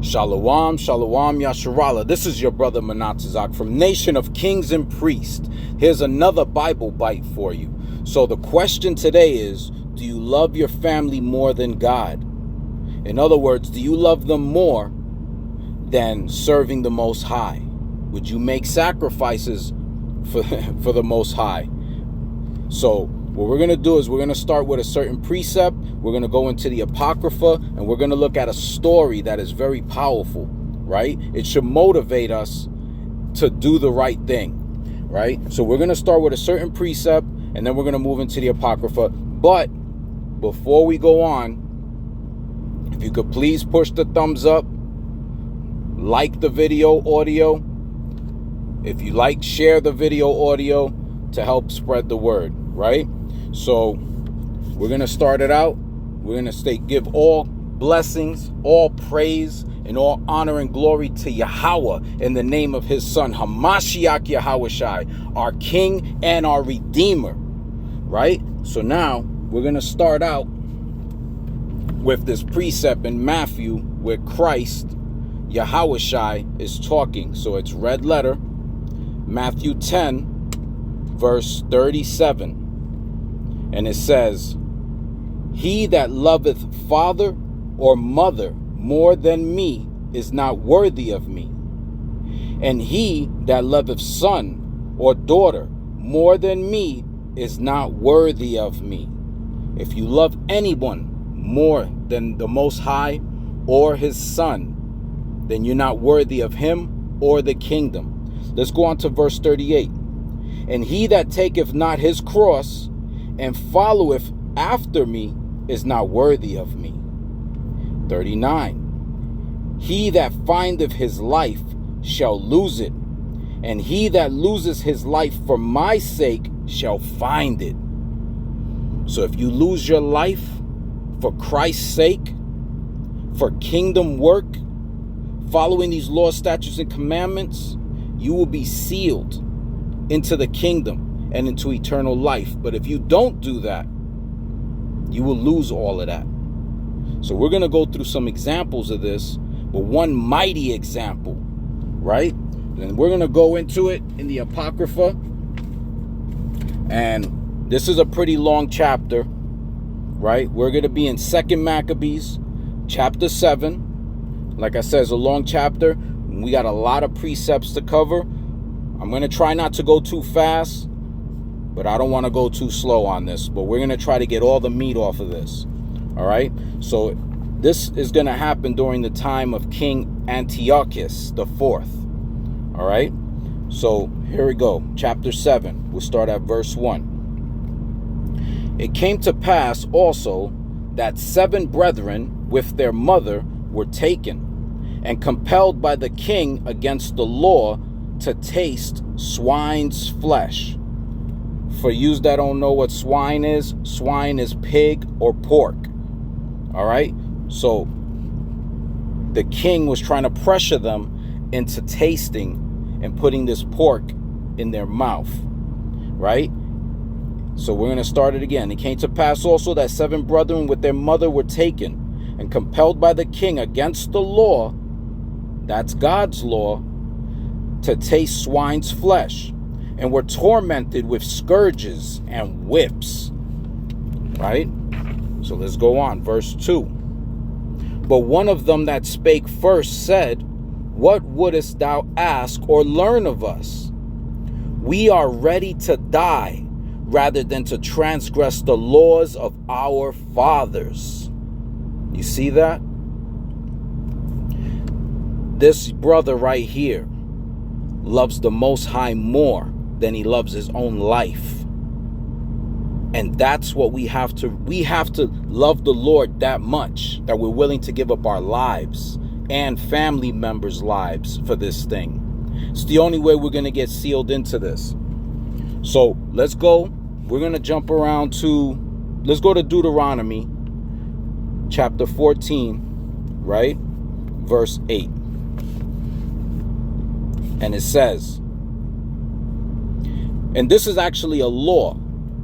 Shalom, Shalom Yasharahla. This is your brother Manatzazak from Nation of Kings and Priests. Here's another Bible bite for you. So the question today is, do you love your family more than God? In other words, do you love them more than serving the Most High? Would you make sacrifices for the Most High? So what we're going to do is we're going to start with a certain precept. We're going to go into the Apocrypha, and we're going to look at a story that is very powerful, right? It should motivate us to do the right thing, right? So we're going to start with a certain precept, and then we're going to move into the Apocrypha. But before we go on, if you could please push the thumbs up, like the video audio. If you like, share the video audio to help spread the word, right? So we're going to start it out. We're going to give all blessings, all praise, and all honor and glory to Yahweh in the name of his son, HaMashiach Yahwahshi, our King and our Redeemer, right? So now we're going to start out with this precept in Matthew where Christ, Yahwahshi, is talking. So it's red letter, Matthew 10, verse 37. And it says, "He that loveth father or mother more than me is not worthy of me. And he that loveth son or daughter more than me is not worthy of me." If you love anyone more than the Most High or his son, then you're not worthy of him or the kingdom. Let's go on to verse 38. "And he that taketh not his cross and followeth after me is not worthy of me." 39. "He that findeth his life shall lose it, and he that loses his life for my sake shall find it." So if you lose your life for Christ's sake, for kingdom work, following these laws, statutes, and commandments, you will be sealed into the kingdom and into eternal life. But if you don't do that, you will lose all of that. So we're going to go through some examples of this, but one mighty example, right? And we're going to go into it in the Apocrypha. And this is a pretty long chapter, right? We're going to be in 2nd Maccabees, chapter 7. Like I said, it's a long chapter. We got a lot of precepts to cover. I'm going to try not to go too fast, but I don't want to go too slow on this. But we're going to try to get all the meat off of this. All right? So this is going to happen during the time of King Antiochus IV. All right? So here we go. Chapter 7. We'll start at verse 1. "It came to pass also that 7 brethren with their mother were taken, and compelled by the king against the law to taste swine's flesh." For yous that don't know what swine is pig or pork. All right? So the king was trying to pressure them into tasting and putting this pork in their mouth. Right? So we're going to start it again. "It came to pass also that 7 brethren with their mother were taken, and compelled by the king against the law," that's God's law, "to taste swine's flesh, and were tormented with scourges and whips." Right? So let's go on. Verse 2. "But one of them that spake first said, What wouldest thou ask or learn of us? We are ready to die rather than to transgress the laws of our fathers." You see that? This brother right here loves the Most High more than he loves his own life. And that's what we have to love the Lord that much, that we're willing to give up our lives and family members' lives for this thing. It's the only way we're going to get sealed into this. So let's go. We're going to jump around to, let's go to Deuteronomy chapter 14, right? Verse 8. And it says, and this is actually a law,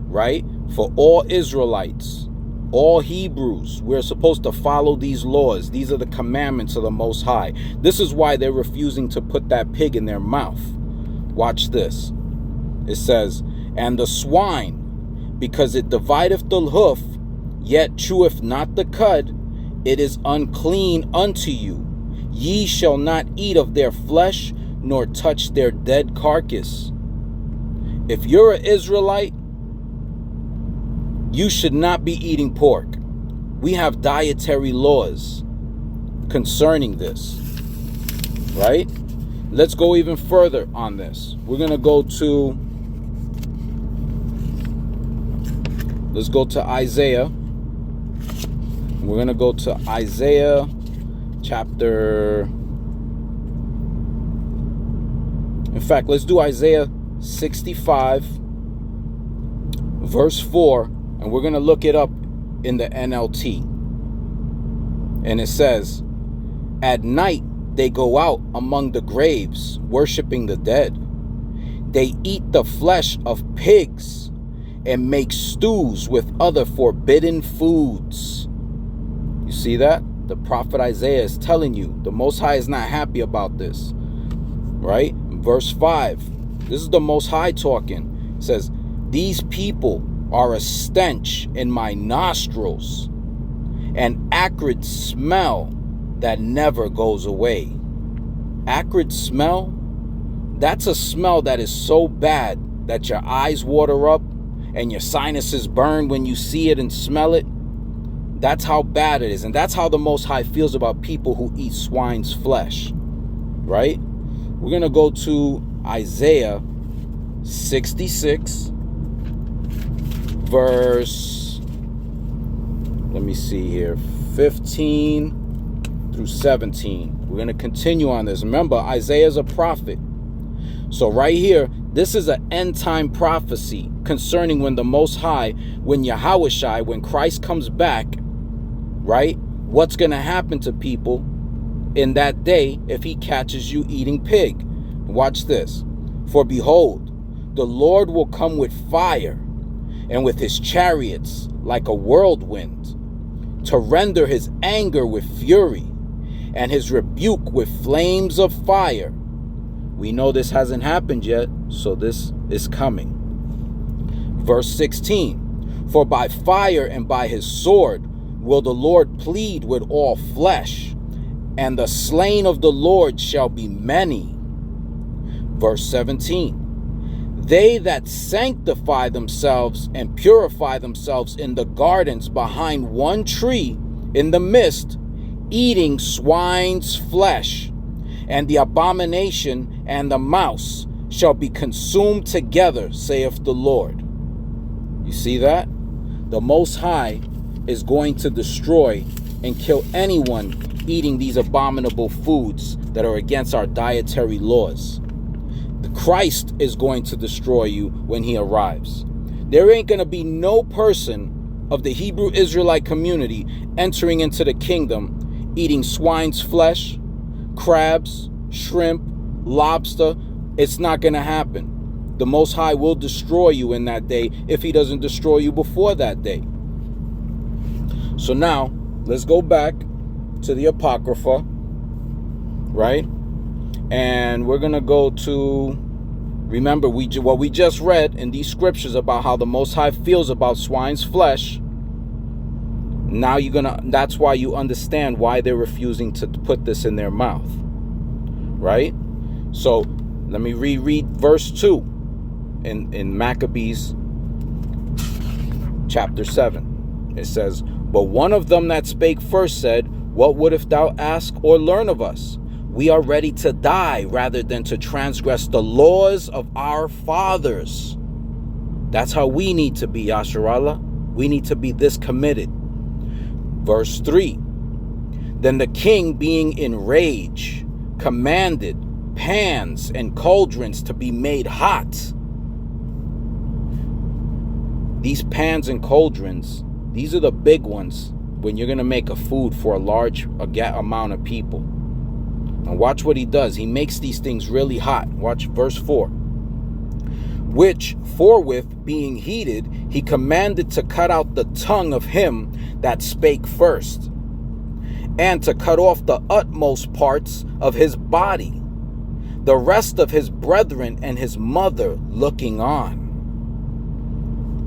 right? For all Israelites All Hebrews, we're supposed to follow these laws. These are the commandments of the Most High. This is why they're refusing to put that pig in their mouth. Watch this. It says, and the swine, because it divideth the hoof, yet cheweth not the cud, it is unclean unto you. Ye shall not eat of their flesh, nor touch their dead carcass. If you're an Israelite, you should not be eating pork. We have dietary laws concerning this, right? Let's go even further on this. We're going to go to, let's go to Isaiah. We're going to go to Isaiah chapter, in fact, let's do Isaiah 65, verse 4. And we're going to look it up in the NLT. And it says, at night they go out among the graves, worshiping the dead. They eat the flesh of pigs and make stews with other forbidden foods. You see that? The prophet Isaiah is telling you the Most High is not happy about this. Right? Verse 5. This is the Most High talking. It says, these people are a stench in my nostrils, an acrid smell that never goes away. Acrid smell? That's a smell that is so bad that your eyes water up and your sinuses burn when you see it and smell it. That's how bad it is. And that's how the Most High feels about people who eat swine's flesh. Right? We're going to go to Isaiah 66. Verse, let me see here, 15 through 17. We're going to continue on this. Remember, Isaiah is a prophet. So right here, this is an end time prophecy concerning when the Most High, when Yahwahshi, when Christ comes back, right? What's going to happen to people in that day if he catches you eating pig? Watch this. For behold, the Lord will come with fire, and with his chariots like a whirlwind, to render his anger with fury, and his rebuke with flames of fire. We know this hasn't happened yet, so this is coming. Verse 16, for by fire and by his sword will the Lord plead with all flesh, and the slain of the Lord shall be many. Verse 17, they that sanctify themselves and purify themselves in the gardens behind one tree in the midst, eating swine's flesh, and the abomination and the mouse shall be consumed together, saith the Lord. You see that? The Most High is going to destroy and kill anyone eating these abominable foods that are against our dietary laws. Christ is going to destroy you when he arrives. There ain't going to be no person of the Hebrew Israelite community entering into the kingdom eating swine's flesh, crabs, shrimp, lobster. It's not going to happen. The Most High will destroy you in that day if he doesn't destroy you before that day. So now, let's go back to the Apocrypha, right? And we're going to go to, remember, what we just read in these scriptures about how the Most High feels about swine's flesh. Now that's why you understand why they're refusing to put this in their mouth, right? So let me reread verse 2 in Maccabees chapter 7. It says, but one of them that spake first said, what wouldest thou ask or learn of us? We are ready to die rather than to transgress the laws of our fathers. That's how we need to be, Yasharahla. We need to be this committed. Verse 3. Then the king, being in rage, commanded pans and cauldrons to be made hot. These pans and cauldrons, these are the big ones when you're going to make a food for a large amount of people. And watch what he does. He makes these things really hot. Watch verse 4. which forthwith being heated, he commanded to cut out the tongue of him that spake first, and to cut off the utmost parts of his body, the rest of his brethren and his mother looking on.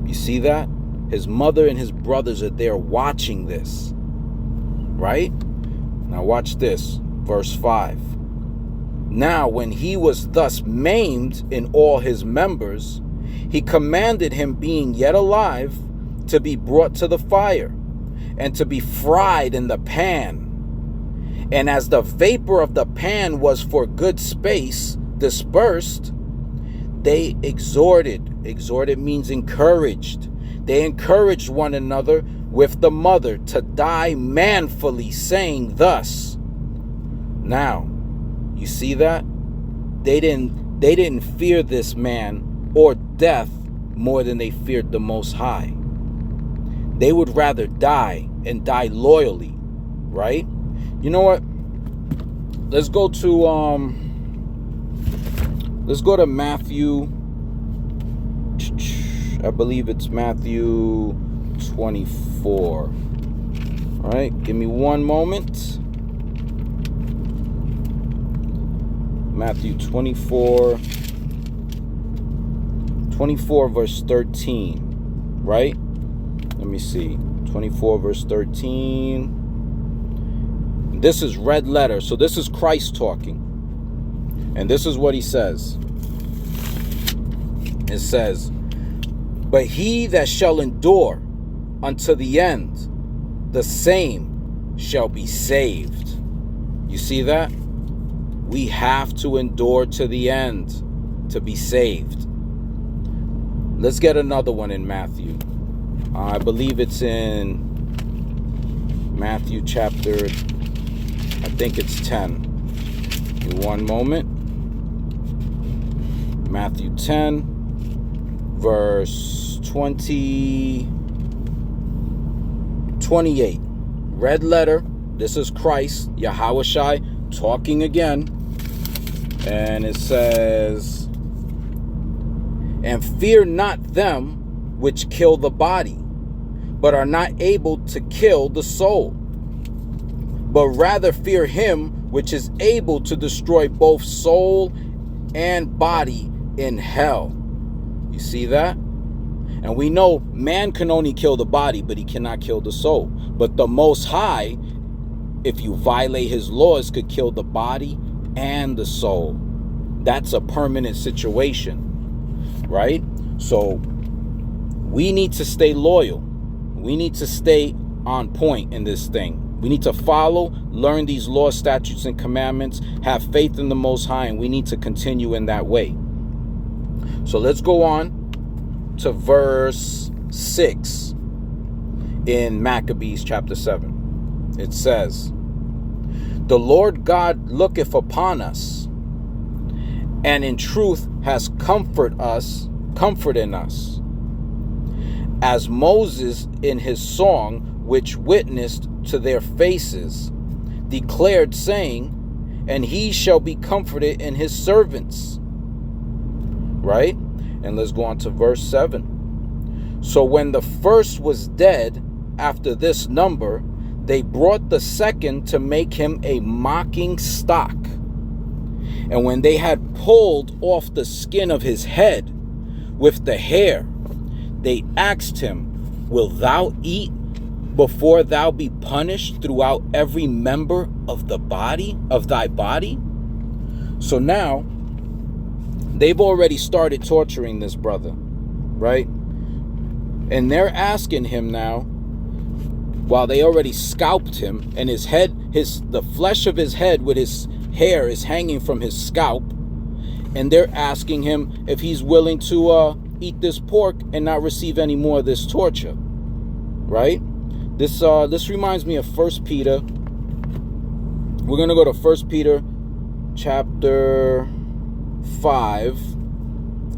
You see that? His mother and his brothers are there watching this, right? Now watch this, verse 5. Now when he was thus maimed in all his members, he commanded him, being yet alive, to be brought to the fire, and to be fried in the pan. And as the vapor of the pan was for good space dispersed, they exhorted means encouraged. They encouraged one another with the mother to die manfully, saying thus. Now, you see that? They didn't fear this man or death more than they feared the Most High. They would rather die and die loyally, right? You know what? Let's go to Matthew. I believe it's Matthew 24. All right, give me one moment. Matthew 24 verse 13, right? Let me see. 24 verse 13. This is red letter, so this is Christ talking. And this is what he says. It says, but he that shall endure unto the end, the same shall be saved. You see that? We have to endure to the end to be saved. Let's get another one in Matthew. I believe it's in Matthew chapter, I think it's 10. Give me one moment. Matthew 10, verse 28. Red letter. This is Christ, Yahwahshi, talking again. And it says, and fear not them which kill the body, but are not able to kill the soul, but rather fear him which is able to destroy both soul and body in hell. You see that? And we know man can only kill the body, but he cannot kill the soul. But the Most High, if you violate his laws, could kill the body and the soul. That's a permanent situation, right? So we need to stay loyal. We need to stay on point in this thing. We need to follow, learn these laws, statutes, and commandments, have faith in the Most High, and we need to continue in that way. So let's go on to verse 6 in Maccabees chapter 7. It says, the Lord God looketh upon us, and in truth has comforted us, as Moses in his song, which witnessed to their faces, declared, saying, and he shall be comforted in his servants. Right? And let's go on to verse 7. So when the first was dead, after this number, they brought the second to make him a mocking stock. And when they had pulled off the skin of his head with the hair, they asked him, wilt thou eat before thou be punished throughout every member of the body of thy body? So now they've already started torturing this brother, right? And they're asking him now, while they already scalped him, and his head, the flesh of his head with his hair is hanging from his scalp, and they're asking him if he's willing to eat this pork and not receive any more of this torture, right? This reminds me of 1 Peter. We're going to go to 1 Peter chapter 5,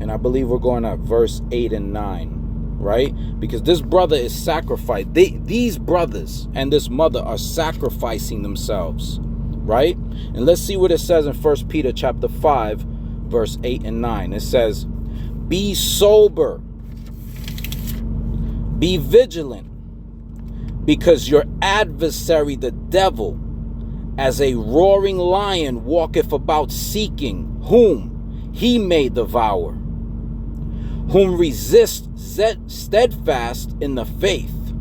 and I believe we're going at verse 8 and 9, right? Because this brother is sacrificed. These brothers and this mother are sacrificing themselves, right? And let's see what it says in 1 Peter chapter 5, verse 8 and 9. It says, Be sober. Be vigilant, because your adversary, the devil, as a roaring lion, walketh about seeking whom he may devour, whom resist steadfast in the faith,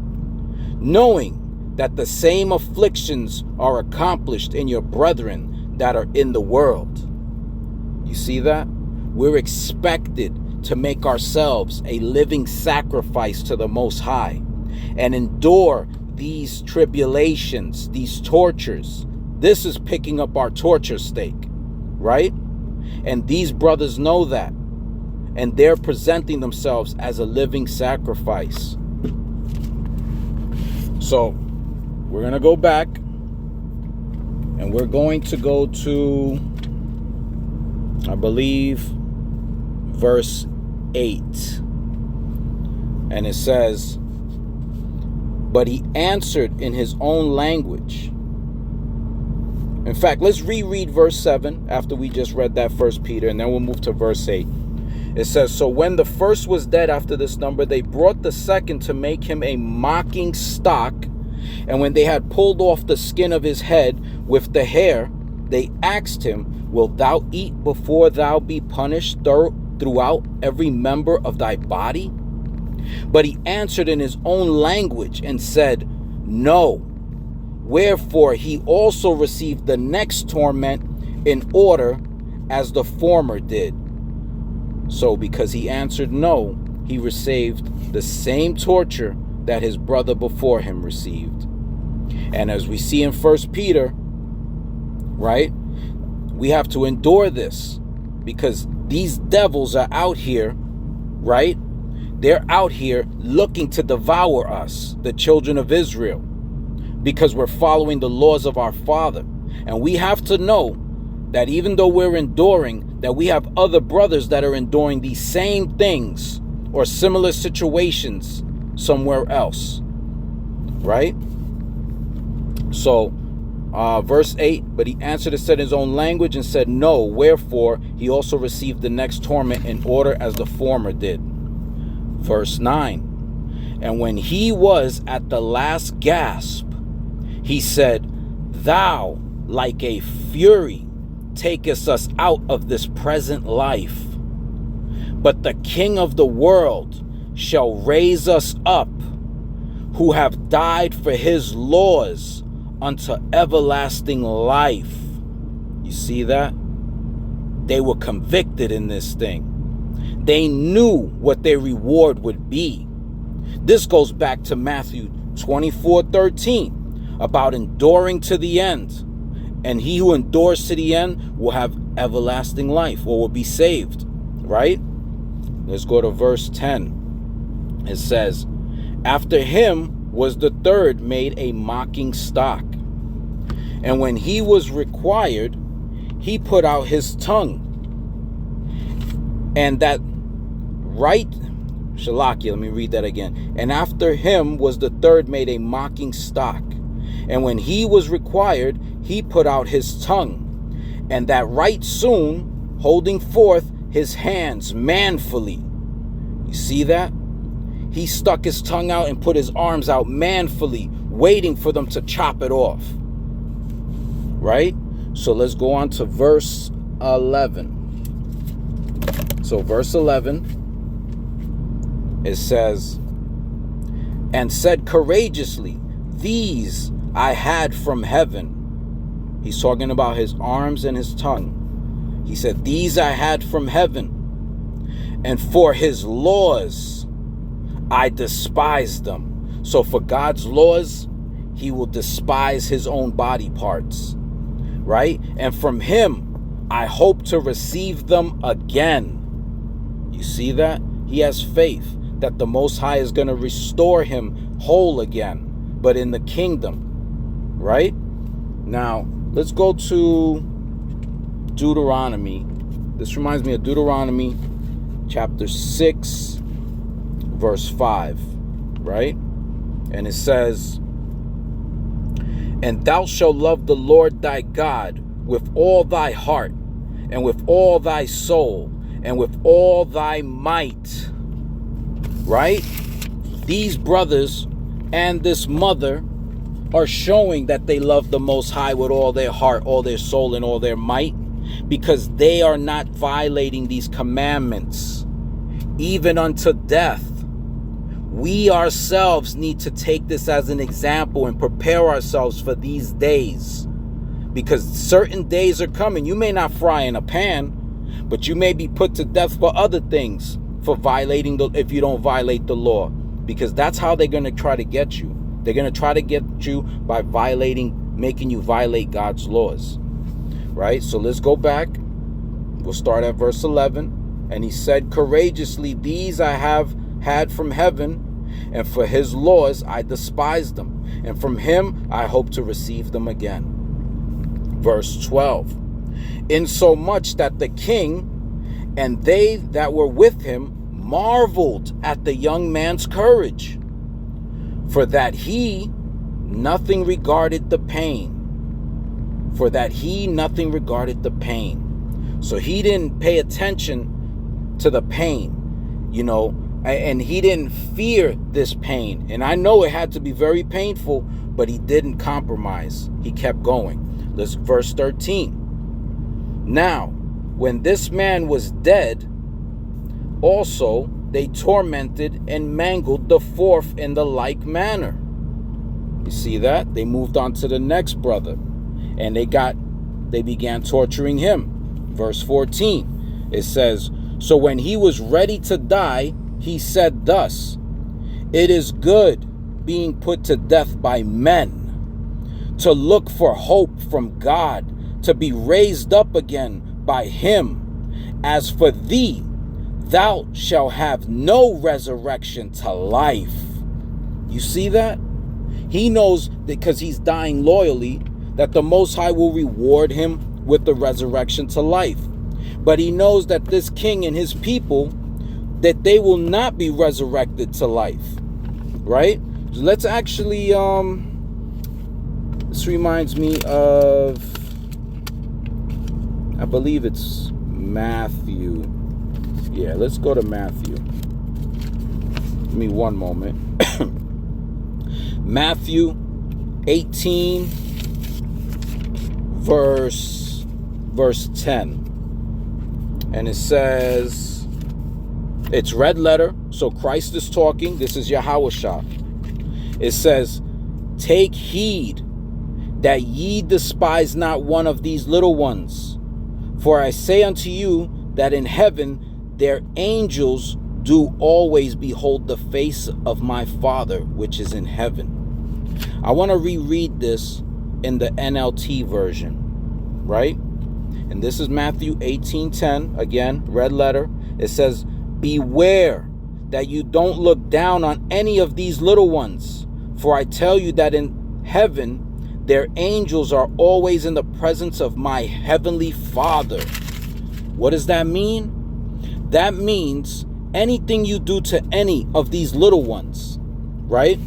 knowing that the same afflictions are accomplished in your brethren that are in the world. You see that? We're expected to make ourselves a living sacrifice to the Most High and endure these tribulations, these tortures. This is picking up our torture stake, right? And these brothers know that, and they're presenting themselves as a living sacrifice. So we're going to go back, and we're going to go to, I believe, verse 8. And it says, but he answered in his own language. In fact, let's reread verse 7 after we just read that 1 Peter, and then we'll move to verse 8. It says, so when the first was dead after this number, they brought the second to make him a mocking stock. And when they had pulled off the skin of his head with the hair, they asked him, wilt thou eat before thou be punished throughout every member of thy body? But he answered in his own language and said, no. Wherefore he also received the next torment in order as the former did. So because he answered no, he received the same torture that his brother before him received. And as we see in 1 Peter, right, we have to endure this because these devils are out here, right? They're out here looking to devour us, the children of Israel, because we're following the laws of our Father. And we have to know that even though we're enduring, that we have other brothers that are enduring these same things or similar situations somewhere else, right? So verse 8, but he answered and said in his own language and said, no. Wherefore he also received the next torment in order as the former did. Verse 9, and when he was at the last gasp, he said, thou, like a fury, takest us out of this present life. But the King of the world shall raise us up, who have died for his laws unto everlasting life. You see that? They were convicted in this thing. They knew what their reward would be. This goes back to Matthew 24:13 about enduring to the end. And he who endures to the end will have everlasting life, or will be saved, right? Let's go to verse 10. It says, after him was the third made a mocking stock. And when he was required, he put out his tongue. And that right, Shalakia, let me read that again. And after him was the third made a mocking stock. And when he was required, he put out his tongue. And that right soon, holding forth his hands manfully. You see that? He stuck his tongue out and put his arms out manfully, waiting for them to chop it off. Right? So let's go on to verse 11. So verse 11, it says, and said courageously, these I had from heaven. He's talking about his arms and his tongue. He said, these I had from heaven, and for his laws I despised them. So for God's laws, he will despise his own body parts, right? And from him I hope to receive them again. You see that? He has faith that the Most High is going to restore him whole again, but in the kingdom, right? Now, let's go to Deuteronomy. This reminds me of Deuteronomy chapter 6, verse 5, right? And it says, and thou shalt love the Lord thy God with all thy heart, and with all thy soul, and with all thy might. Right? These brothers and this mother are showing that they love the Most High with all their heart, all their soul, and all their might, because they are not violating these commandments, even unto death. We ourselves need to take this as an example and prepare ourselves for these days, because certain days are coming. You may not fry in a pan, but you may be put to death for other things, for violating if you don't violate the law, because that's how they're going to try to get you. They're going to try to get you by making you violate God's laws. Right? So let's go back. We'll start at verse 11. And he said, courageously, these I have had from heaven, and for his laws I despised them, and from him I hope to receive them again. Verse 12. Insomuch that the king and they that were with him marveled at the young man's courage, for that he nothing regarded the pain. So he didn't pay attention to the pain, and he didn't fear this pain. And I know it had to be very painful, but he didn't compromise. He kept going. Let's verse 13. Now, when this man was dead, also they tormented and mangled the fourth in the like manner. You see that? They moved on to the next brother, and they began torturing him. Verse 14, it says, so when he was ready to die, he said thus, it is good being put to death by men, to look for hope from God, to be raised up again by him. As for thee, thou shalt have no resurrection to life. You see that? He knows, because he's dying loyally, that the Most High will reward him with the resurrection to life. But he knows that this king and his people, that they will not be resurrected to life. Right? So let's actually, this reminds me of, I believe it's Matthew. Yeah, let's go to Matthew. Give me one moment. Matthew 18, verse 10. And it says, it's red letter, so Christ is talking. This is Yahwahshi. It says, take heed that ye despise not one of these little ones. For I say unto you that in heaven their angels do always behold the face of my Father which is in heaven. I want to reread this in the NLT version, right? And this is Matthew 18:10, again, red letter. It says, beware that you don't look down on any of these little ones, for I tell you that in heaven their angels are always in the presence of my heavenly Father. What does that mean? That means anything you do to any of these little ones, right?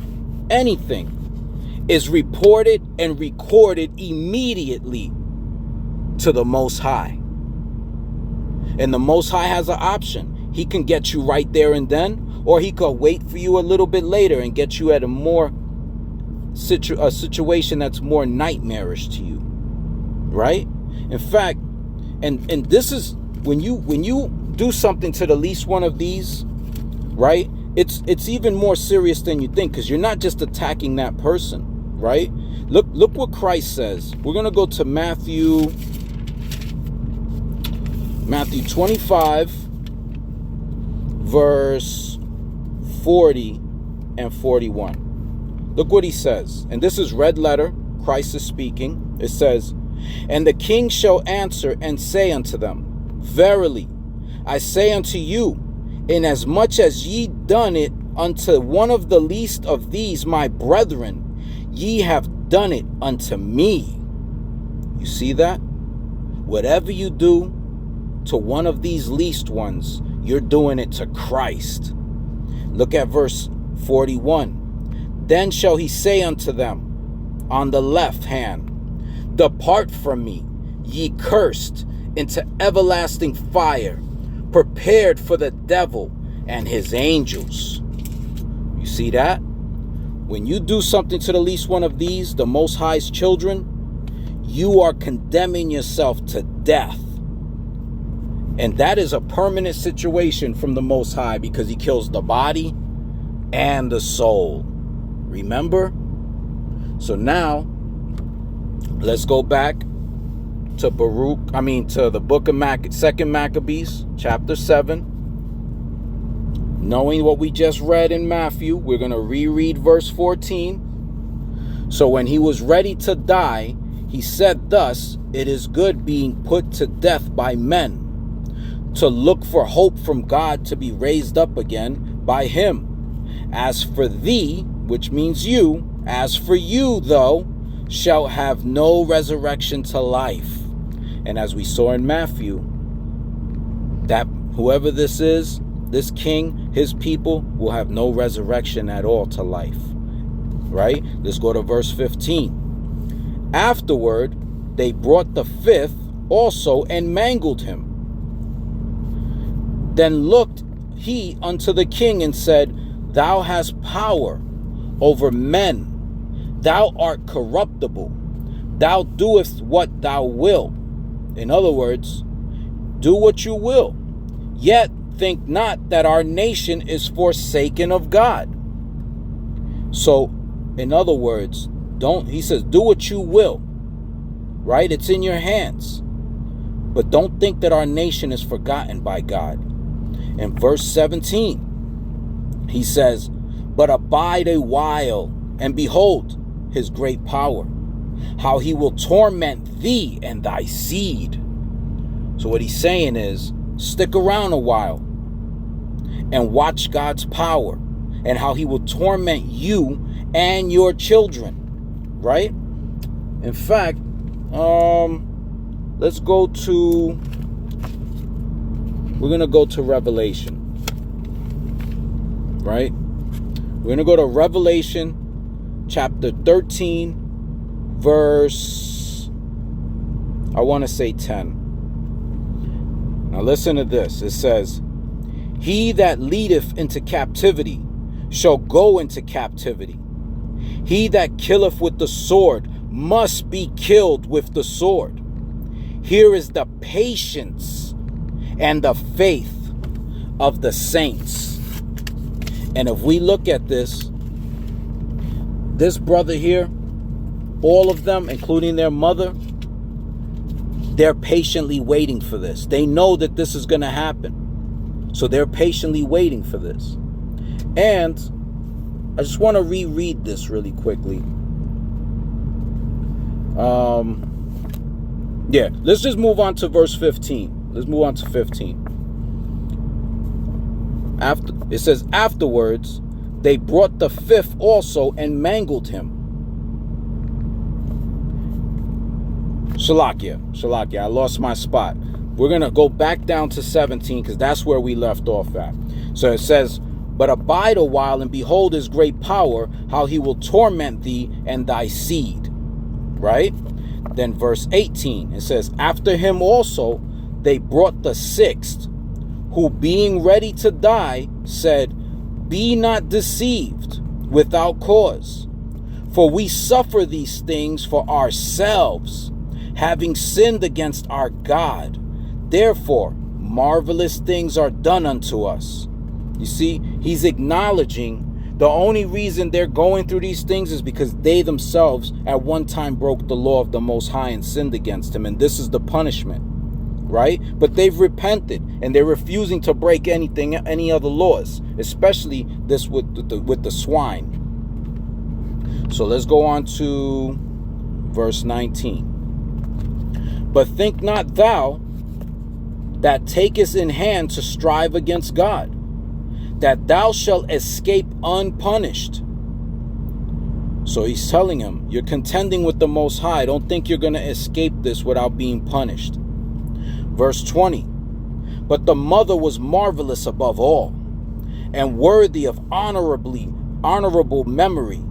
Anything is reported and recorded immediately to the Most High. And the Most High has an option. He can get you right there and then, or he could wait for you a little bit later and get you at a situation that's more nightmarish to you, right? In fact, and this is when you do something to the least one of these, right? It's even more serious than you think, because you're not just attacking that person, right? Look what Christ says. We're gonna go to Matthew 25, verse 40 and 41. Look what he says. And this is red letter. Christ is speaking. It says, and the king shall answer and say unto them, verily, I say unto you, inasmuch as ye done it unto one of the least of these my brethren, ye have done it unto me. You see that? Whatever you do to one of these least ones, you're doing it to Christ. Look at verse 41. Then shall he say unto them on the left hand, depart from me, ye cursed, into everlasting fire, prepared for the devil and his angels. You see that? When you do something to the least one of these, the Most High's children, you are condemning yourself to death. And that is a permanent situation from the Most High, because he kills the body and the soul. Remember? So now, let's go back to to the book of 2nd Maccabees, chapter 7. Knowing what we just read in Matthew, we're going to reread verse 14. So when he was ready to die, he said thus, "It is good being put to death by men, to look for hope from God to be raised up again by him. As for thee," which means you, "as for you, though, shalt have no resurrection to life." And as we saw in Matthew, that whoever this is, this king, his people, will have no resurrection at all to life. Right? Let's go to verse 15. "Afterward, they brought the fifth also and mangled him. Then looked he unto the king and said, Thou hast power over men. Thou art corruptible. Thou doest what thou wilt." In other words, do what you will. "Yet think not that our nation is forsaken of God." So, in other words, he says, do what you will. Right? It's in your hands. But don't think that our nation is forgotten by God. In verse 17, he says, "But abide a while, and behold his great power, how he will torment thee and thy seed." So what he's saying is, stick around a while and watch God's power and how he will torment you and your children. Right? In fact, let's go to, we're going to go to Revelation. Right? We're going to go to Revelation chapter 13, verse, I want to say 10. Now listen to this. It says, "He that leadeth into captivity shall go into captivity. He that killeth with the sword must be killed with the sword. Here is the patience and the faith of the saints." And if we look at this brother here, all of them, including their mother, they're patiently waiting for this. They know that this is going to happen. So they're patiently waiting for this. And I just want to reread this really quickly. Let's just move on to verse 15. Let's move on to 15. It says, "Afterwards, they brought the fifth also and mangled him." Shalakia, I lost my spot. We're going to go back down to 17 because that's where we left off at. So it says, "But abide a while, and behold his great power, how he will torment thee and thy seed." Right? Then verse 18, it says, "After him also they brought the sixth, who being ready to die said, Be not deceived without cause, for we suffer these things for ourselves, having sinned against our God. Therefore, marvelous things are done unto us." You see, he's acknowledging the only reason they're going through these things is because they themselves at one time broke the law of the Most High and sinned against him. And this is the punishment, right? But they've repented and they're refusing to break any other laws, especially this with the swine. So let's go on to verse 19. "But think not thou that takest in hand to strive against God, that thou shalt escape unpunished." So he's telling him, you're contending with the Most High. Don't think you're going to escape this without being punished. Verse 20. "But the mother was marvelous above all, and worthy of honorable memory.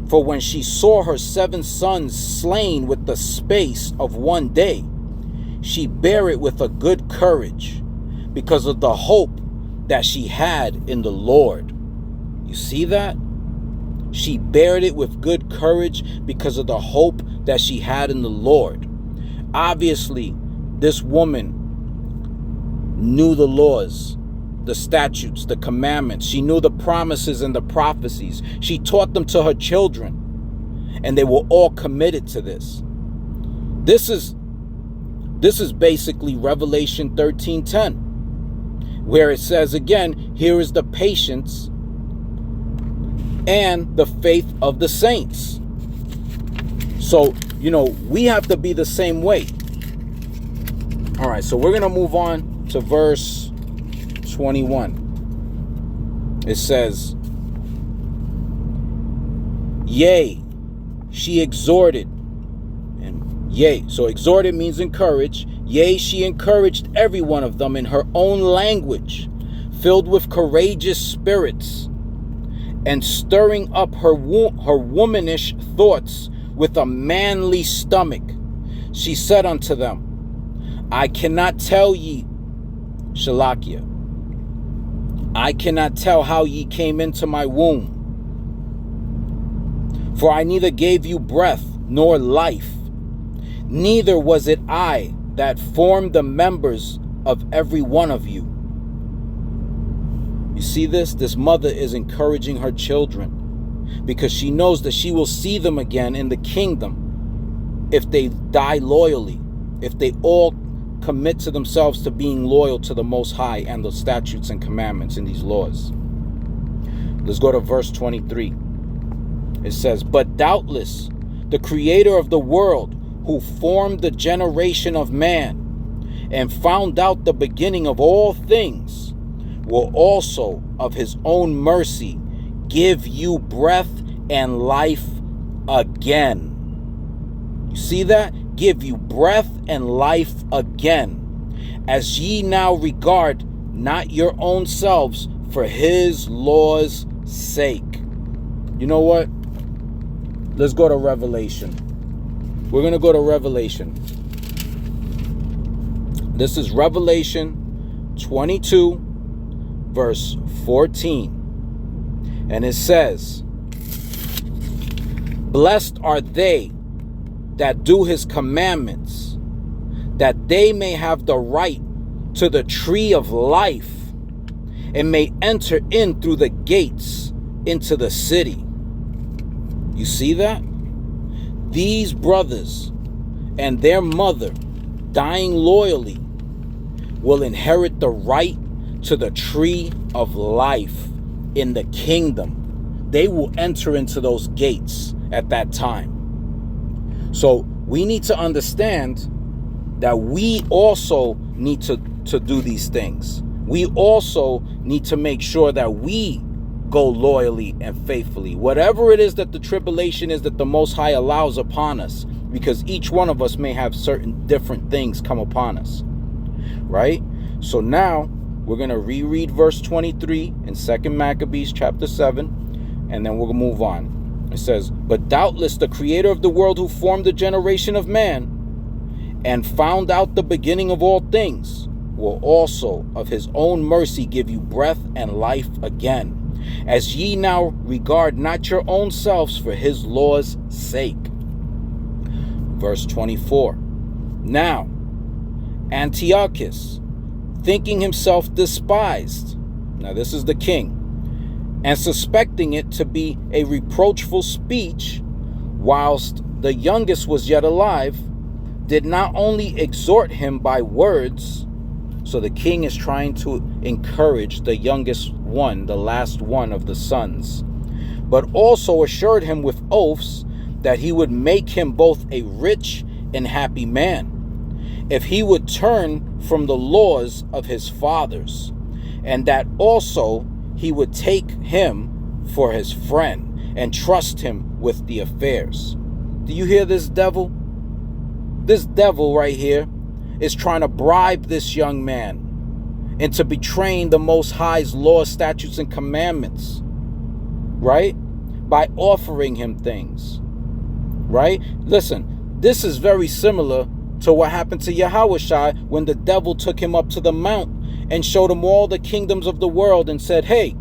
For when she saw her 7 sons slain with the space of one day, she bare it with a good courage, because of the hope that she had in the Lord. You see that? She bared it with good courage because of the hope that she had in the Lord. Obviously, this woman knew the laws, the statutes, the commandments. She knew the promises and the prophecies. She taught them to her children, and they were all committed to this. This is basically Revelation 13:10, where it says again, here is the patience and the faith of the saints. So, we have to be the same way. All right, so we're going to move on to verse 21. It says, yea, she exhorted. And yea, so exhorted means encourage. Yea, she encouraged every one of them in her own language, filled with courageous spirits, and stirring up her womanish thoughts with a manly stomach. She said unto them, I cannot tell ye, Shalakia, I cannot tell how ye came into my womb. For I neither gave you breath nor life, neither was it I that formed the members of every one of you. You see this? This mother is encouraging her children because she knows that she will see them again in the kingdom if they die loyally, if they all commit to themselves to being loyal to the Most High and the statutes and commandments in these laws. Let's go to verse 23. It says, but doubtless the creator of the world, who formed the generation of man and found out the beginning of all things, will also of his own mercy give you breath and life again. You see that? Give you breath and life again, as ye now regard not your own selves for his law's sake. You know what? Let's go to Revelation. We're going to go to Revelation. This is Revelation 22, verse 14. And it says, blessed are they that do his commandments, that they may have the right to the tree of life, and may enter in through the gates into the city. You see that? These brothers and their mother, dying loyally, will inherit the right to the tree of life in the kingdom. They will enter into those gates at that time. So we need to understand that we also need to do these things. We also need to make sure that we go loyally and faithfully. Whatever it is that the tribulation is that the Most High allows upon us, because each one of us may have certain different things come upon us. Right? So now we're going to reread verse 23 in 2 Maccabees chapter 7, and then we'll move on. It says, but doubtless the creator of the world, who formed the generation of man and found out the beginning of all things, will also of his own mercy give you breath and life again, as ye now regard not your own selves for his law's sake. Verse 24. Now Antiochus, thinking himself despised, now this is the king, and suspecting it to be a reproachful speech, whilst the youngest was yet alive, did not only exhort him by words. So the king is trying to encourage the youngest one, the last one of the sons, but also assured him with oaths that he would make him both a rich and happy man, if he would turn from the laws of his fathers, and that also he would take him for his friend and trust him with the affairs. Do you hear this devil? This devil right here is trying to bribe this young man into betraying the Most High's laws, statutes, and commandments, right? By offering him things, right? Listen, this is very similar to what happened to Yahwahshi when the devil took him up to the mount and showed him all the kingdoms of the world and said, hey,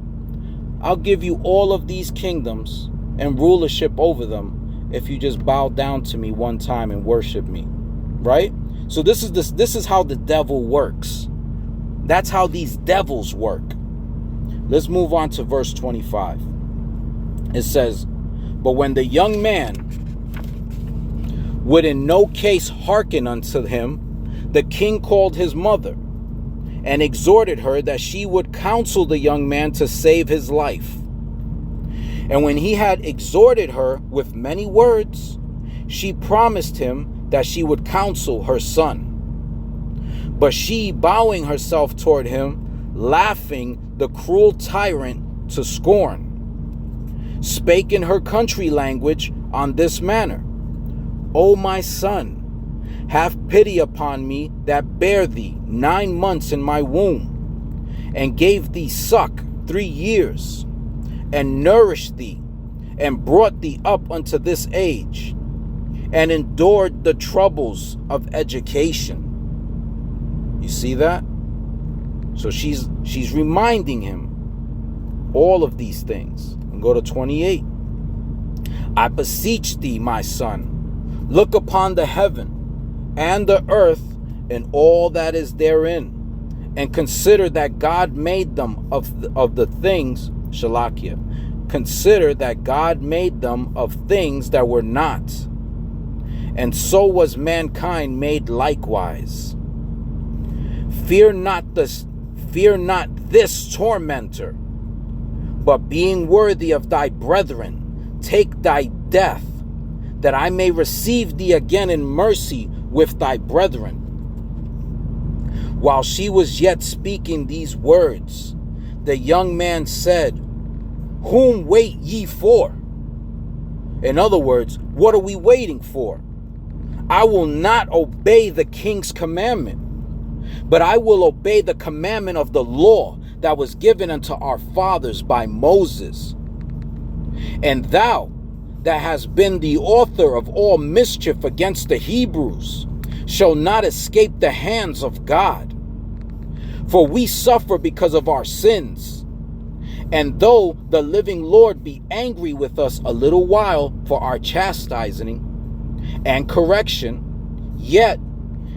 I'll give you all of these kingdoms and rulership over them if you just bow down to me one time and worship me. Right? So this is how the devil works. That's how these devils work. Let's move on to verse 25. It says, but when the young man would in no case hearken unto him, the king called his mother and exhorted her that she would counsel the young man to save his life. And when he had exhorted her with many words, she promised him that she would counsel her son. But she, bowing herself toward him, laughing the cruel tyrant to scorn, spake in her country language on this manner, O my son, have pity upon me that bare thee 9 months in my womb, and gave thee suck 3 years, and nourished thee, and brought thee up unto this age, and endured the troubles of education. You see that? So she's reminding him all of these things. And go to 28. I beseech thee, my son, look upon the heaven and the earth and all that is therein, and consider that God made them of the things, Shalakia, consider that God made them of things that were not, and so was mankind made likewise. Fear not this tormentor, but being worthy of thy brethren, take thy death, that I may receive thee again in mercy with thy brethren. While she was yet speaking these words, the young man said, whom wait ye for? In other words, what are we waiting for? I will not obey the king's commandment, but I will obey the commandment of the law that was given unto our fathers by Moses. And thou, that hast been the author of all mischief against the Hebrews, shall not escape the hands of God. For we suffer because of our sins. And though the living Lord be angry with us a little while for our chastising and correction, yet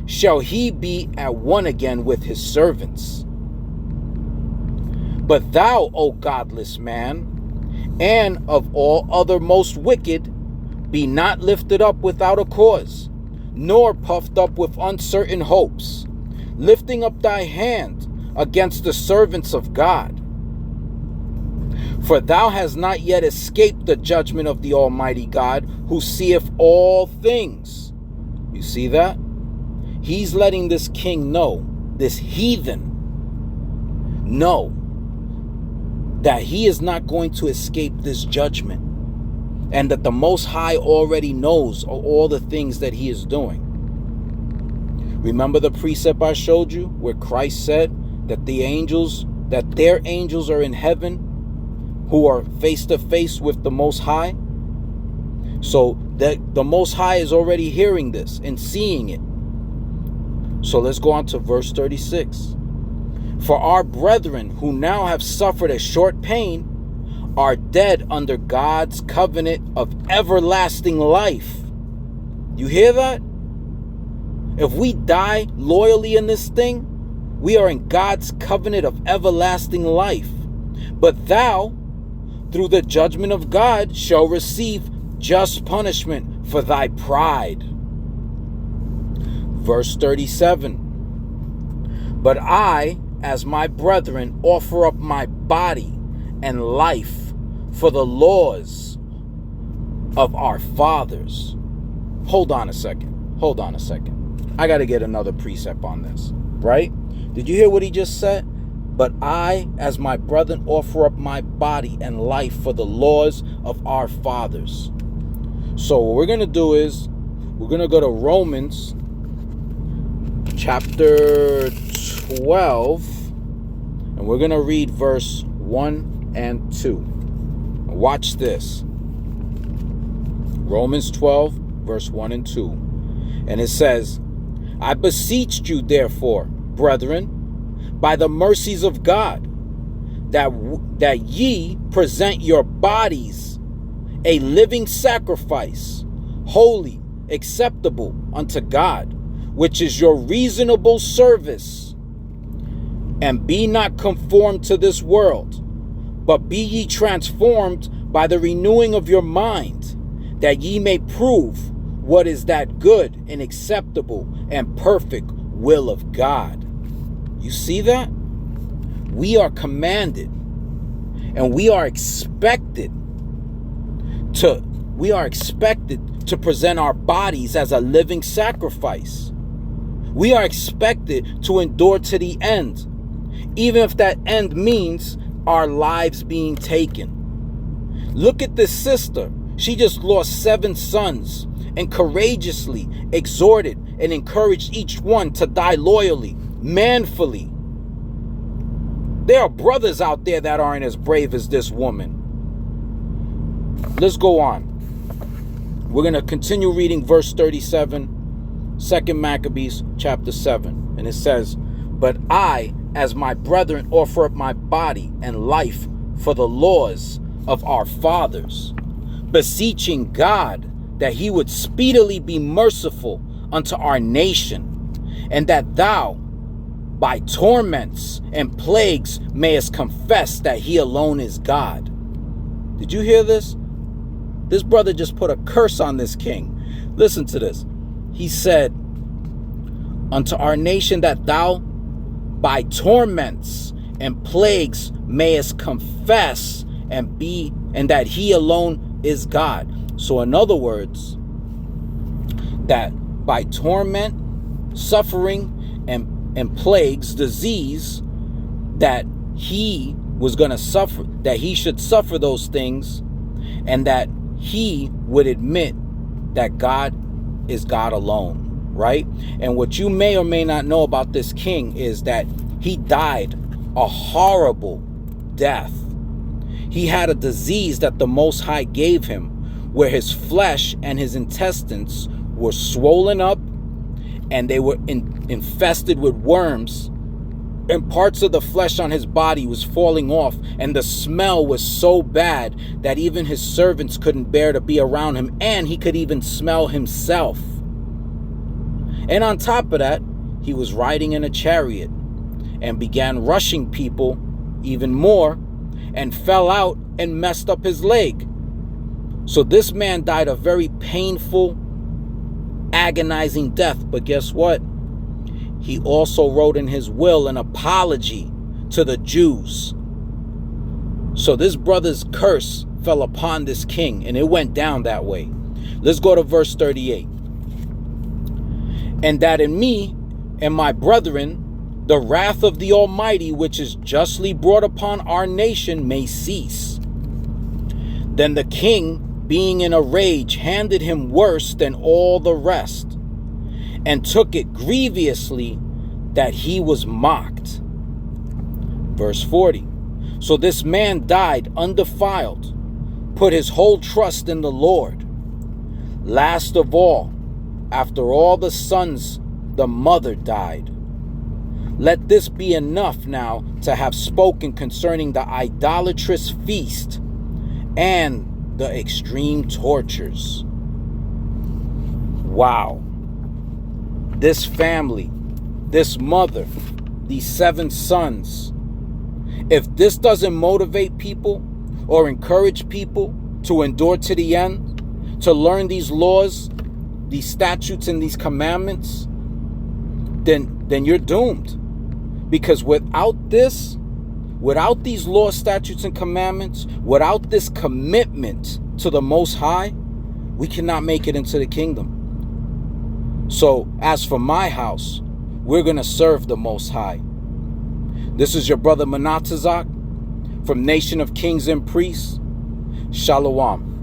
shall he be at one again with his servants. But thou, O godless man, and of all other most wicked, be not lifted up without a cause, nor puffed up with uncertain hopes, lifting up thy hand against the servants of God. For thou hast not yet escaped the judgment of the Almighty God, who seeth all things. You see that? He's letting this king know, this heathen, know that he is not going to escape this judgment, and that the Most High already knows all the things that he is doing. Remember the precept I showed you where Christ said that their angels are in heaven who are face to face with the Most High? So that the Most High is already hearing this and seeing it. So let's go on to verse 36. For our brethren who now have suffered a short pain are dead under God's covenant of everlasting life. You hear that? If we die loyally in this thing, we are in God's covenant of everlasting life. But thou, through the judgment of God, shall receive just punishment for thy pride. Verse 37. But I, as my brethren, offer up my body and life for the laws of our fathers. Hold on a second. I got to get another precept on this, right? Did you hear what he just said? But I, as my brethren, offer up my body and life for the laws of our fathers. So what we're going to do is we're going to go to Romans chapter 12, and we're going to read verse 1 and 2. Watch this. Romans 12, verse 1 and 2. And it says, I beseech you, therefore, brethren, by the mercies of God, that ye present your bodies a living sacrifice, holy, acceptable unto God, which is your reasonable service. And be not conformed to this world, but be ye transformed by the renewing of your mind, that ye may prove what is that good and acceptable and perfect will of God. You see that? We are commanded and we are expected to present our bodies as a living sacrifice. We are expected to endure to the end, even if that end means our lives being taken. Look at this sister. She just lost 7 sons and courageously exhorted and encouraged each one to die loyally, manfully. There are brothers out there that aren't as brave as this woman. Let's go on. We're going to continue reading verse 37, 2 Maccabees chapter 7. And it says, "But I, as my brethren, offer up my body and life for the laws of our fathers, beseeching God that he would speedily be merciful unto our nation, and that thou, by torments and plagues, mayest confess that he alone is God." Did you hear this? This brother just put a curse on this king. Listen to this. He said, unto our nation, that thou by torments and plagues mayest confess and that he alone is God. So in other words, that by torment, suffering, and plagues, disease, that he was going to suffer, that he should suffer those things, and that he would admit that God is God alone, right? And what you may or may not know about this king is that he died a horrible death. He had a disease that the Most High gave him, where his flesh and his intestines were swollen up, and they were infested with worms, and parts of the flesh on his body was falling off, and the smell was so bad that even his servants couldn't bear to be around him, and he could even smell himself. And on top of that, he was riding in a chariot and began rushing people even more, and fell out and messed up his leg. So this man died a very painful, agonizing death. But guess what? He also wrote in his will an apology to the Jews. So this brother's curse fell upon this king, and it went down that way. Let's go to verse 38. "And that in me and my brethren the wrath of the Almighty, which is justly brought upon our nation, may cease. Then the king, being in a rage, handed him worse than all the rest, and took it grievously that he was mocked." Verse 40. "So this man died undefiled, put his whole trust in the Lord. Last of all, after all the sons, the mother died. Let this be enough now to have spoken concerning the idolatrous feast and the extreme tortures." Wow. This family, this mother, these 7 sons, if this doesn't motivate people or encourage people to endure to the end, to learn these laws, these statutes, and these commandments, then you're doomed. Because without this, without these laws, statutes, and commandments, without this commitment to the Most High, we cannot make it into the kingdom. So as for my house, we're going to serve the Most High. This is your brother Manatzazak from Nation of Kings and Priests. Shalom.